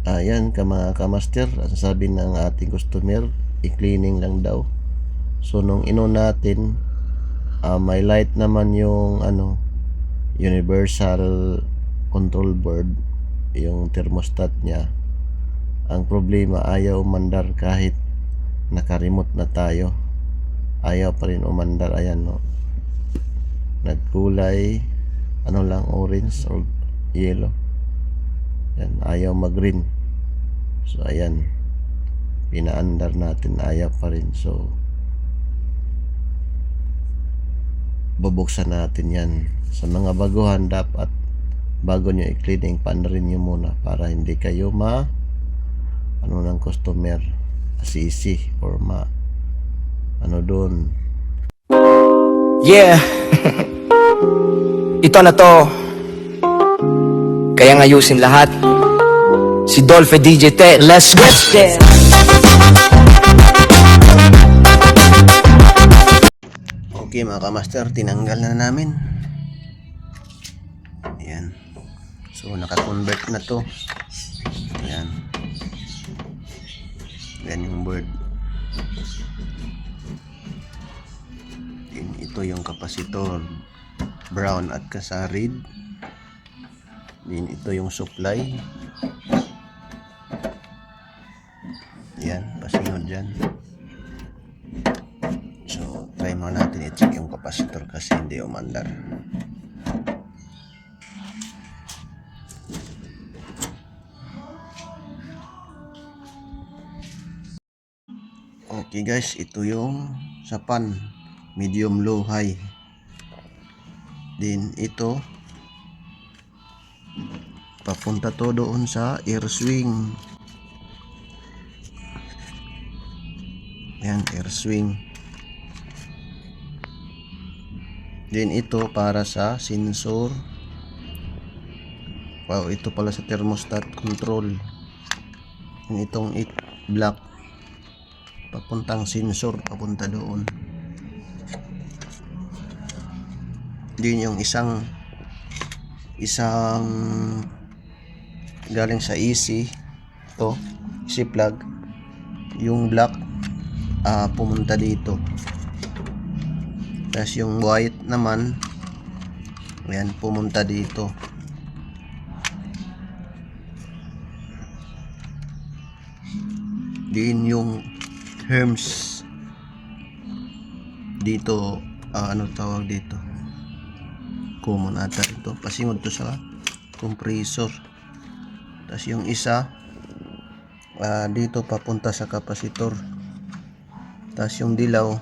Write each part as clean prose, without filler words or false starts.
Ayan mga kamaster, ang sabi ng ating customer, i-cleaning lang daw. So nung ino natin, may light naman yung universal control board, yung thermostat niya. Ang problema, ayaw umandar kahit naka-remote na tayo. Ayaw pa rin umandar. Ayan, no, nagkulay lang, orange or yellow. Yan, ayaw mag-green. So ayan, pinaandar natin, ayaw pa rin. So bubuksan natin yan. Sa mga baguhan, dapat bago nyo i-cleaning, paandarin nyo muna para hindi kayo ng customer asisi or doon. Yeah. Ito na to. Kaya ngayusin lahat. Si Dolphe DJ Te, let's get there. Okay mga kamaster, tinanggal na namin. Ayan. So naka-convert na to. Ayan. Ayan yung board. Ito yung kapasitor, brown at kasarid. Din ito yung supply. Yan, pasinod dyan. So try mo natin i-check yung kapasitor kasi hindi umandar. Okay guys, ito yung sapan, medium, low, high. Din ito, papunta to doon sa air swing. Ayan, air swing. Din ito para sa sensor. Wow, ito pala sa thermostat control. Din itong black, papuntang sensor, papunta doon. Din yung isang galing sa AC, to AC plug, yung black pumunta dito. Tapos yung white naman, ayan, pumunta dito. Din yung herms dito, ano tawag dito, common ata ito, pasingod to sa compressor. Tapos yung isa dito papunta sa kapasitor. Tapos yung dilaw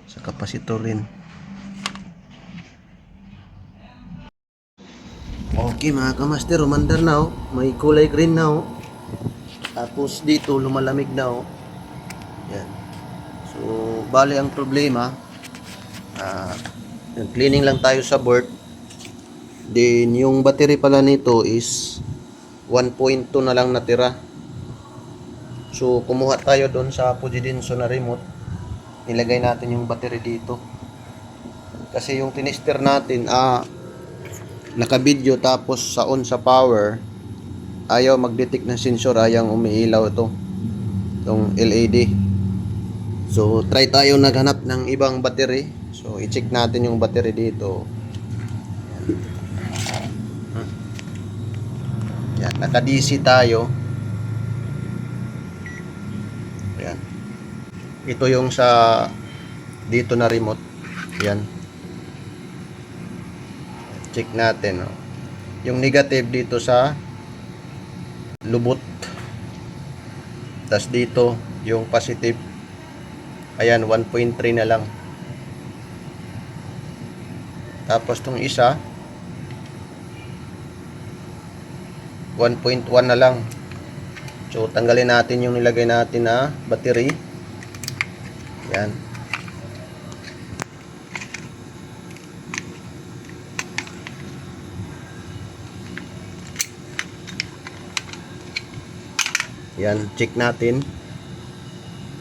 sa kapasitor rin. Okay mga kamaster, umandar na, oh. May kulay green na, oh. Tapos dito lumalamig na, oh. Yan. So bali ang problema, cleaning lang tayo sa board. Then yung battery pala nito is 1.2 na lang natira. So kumuha tayo doon sa Fujitsu na remote. Nilagay natin yung battery dito. Kasi yung tinister natin, naka-video, tapos sa on sa power, ayaw mag-detect ng sensor, ayaw umiilaw itong LED. So try tayo naghanap ng ibang battery. So i-check natin yung battery dito. Yan, naka-DC tayo. Yan. Ito yung sa dito na remote. Yan. Check natin, oh. Yung negative dito sa lubot. Tas dito yung positive. Ayan, 1.3 na lang. Tapos tong isa 1.1 na lang. So tanggalin natin yung nilagay natin na battery. Yan. Yan, check natin.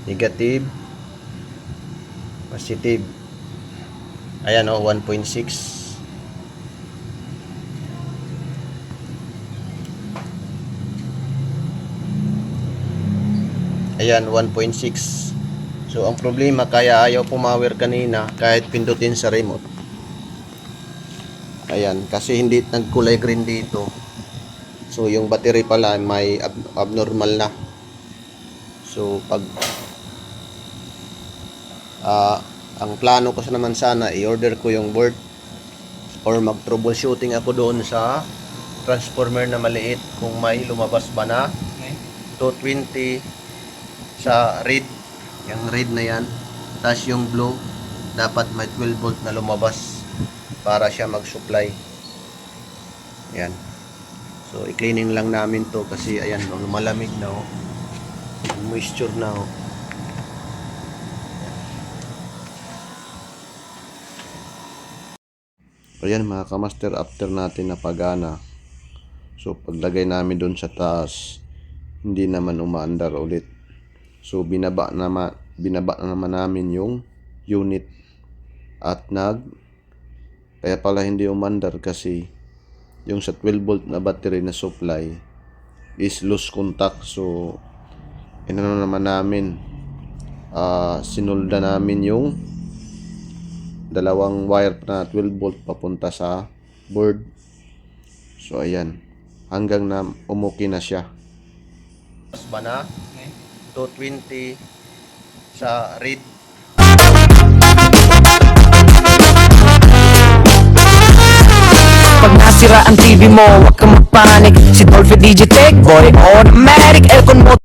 Negative, positive. Ayan, oh, 1.6. Ayan, 1.6. So, ang problema, kaya ayaw pumower kanina kahit pindutin sa remote. Ayan, kasi hindi nagkulay green dito. So, yung battery pala may abnormal na. So, pag ang plano ko naman sana, i-order ko yung board or mag-troubleshooting ako doon sa transformer na maliit kung may lumabas ba na 220 sa red, yung red na yan, tapos yung blue dapat may 12 volt na lumabas para siya mag-supply. Yan, so i-cleaning lang namin to kasi ayan, malamig na oh, moisture na oh. Ayan mga kamaster, after natin napagana, so paglagay namin doon sa taas, hindi naman umaandar ulit. So binaba na naman namin yung unit at kaya pala hindi umandar kasi yung sa 12 volt na battery na supply is loose contact. So inano naman namin, sinulda namin yung dalawang wire na 12 volt papunta sa board. So ayan, hanggang na umuki na siya. Mas ba na 220 sa red. Pag nasira ang TV mo, huwag kang magpanik. Si Dolphy DJ Tech Boy, automatic aircon mo